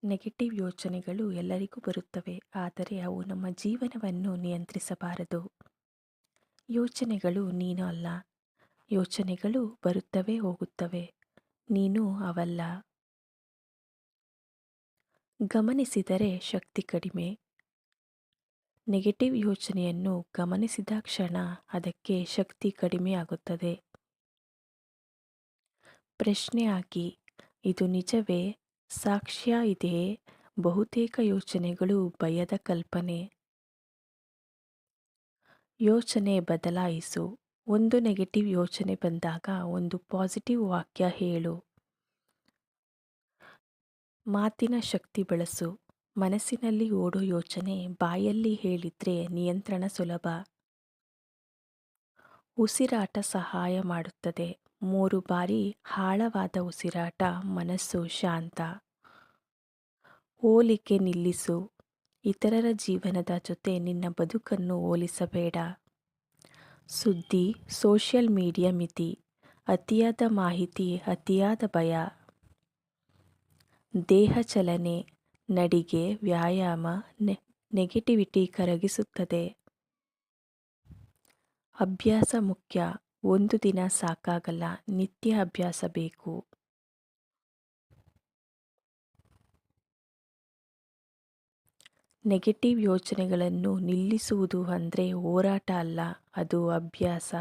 Negative ಯೋಚನೆಗಳು ಎಲ್ಲರಿಗೂ ಬರುತ್ತವೆ, ಆದರೆ ಅವು ನಮ್ಮ ಜೀವನವನ್ನು ನಿಯಂತ್ರಿಸಬಾರದು. ಯೋಚನೆಗಳು ನೀನು ಅಲ್ಲ. ಯೋಚನೆಗಳು ಬರುತ್ತವೆ ಹೋಗುತ್ತವೆ. ನೀನು ಅವಲ್ಲ. ಗಮನಿಸಿದರೆ ಶಕ್ತಿ ಕಡಿಮೆ. ನೆಗೆಟಿವ್ ಯೋಚನೆಯನ್ನು ಗಮನಿಸಿದ ಕ್ಷಣ ಅದಕ್ಕೆ ಶಕ್ತಿ ಕಡಿಮೆಯಾಗುತ್ತದೆ. ಪ್ರಶ್ನೆ ಹಾಕಿ, ಇದು ನಿಜವೇ? ಸಾಕ್ಷ್ಯ ಇದೆಯೇ? ಬಹುತೇಕ ಯೋಚನೆಗಳು ಭಯದ ಕಲ್ಪನೆ. ಯೋಚನೆ ಬದಲಾಯಿಸು. ಒಂದು ನೆಗೆಟಿವ್ ಯೋಚನೆ ಬಂದಾಗ ಒಂದು ಪಾಸಿಟಿವ್ ವಾಕ್ಯ ಹೇಳು. ಮಾತಿನ ಶಕ್ತಿ ಬಳಸು. ಮನಸ್ಸಿನಲ್ಲಿ ಓಡೋ ಯೋಚನೆ ಬಾಯಲ್ಲಿ ಹೇಳಿದ್ರೆ ನಿಯಂತ್ರಣ ಸುಲಭ. ಉಸಿರಾಟ ಸಹಾಯ ಮಾಡುತ್ತದೆ. 3 ಬಾರಿ ಆಳವಾದ ಉಸಿರಾಟ. ಮನಸ್ಸು ಶಾಂತ. ಹೋಲಿಕೆ ನಿಲ್ಲಿಸು. ಇತರರ ಜೀವನದ ಜೊತೆ ನಿನ್ನ ಬದುಕನ್ನು ಹೋಲಿಸಬೇಡ. ಸುದ್ದಿ, ಸೋಷಿಯಲ್ ಮೀಡಿಯಾ ಮಿತಿ. ಅತಿಯಾದ ಮಾಹಿತಿ, ಅತಿಯಾದ ಭಯ. ದೇಹ ಚಲನೆ, ನಡಿಗೆ, ವ್ಯಾಯಾಮ ನೆಗೆಟಿವಿಟಿ ಕರಗಿಸುತ್ತದೆ. ಅಭ್ಯಾಸ ಮುಖ್ಯ. ಒಂದು ದಿನ ಸಾಕಾಗಲ್ಲ, ನಿತ್ಯ ಅಭ್ಯಾಸ ಬೇಕು. ನೆಗೆಟಿವ್ ಯೋಚನೆಗಳನ್ನು ನಿಲ್ಲಿಸುವುದು ಅಂದರೆ ಹೋರಾಟ ಅಲ್ಲ, ಅದು ಅಭ್ಯಾಸ.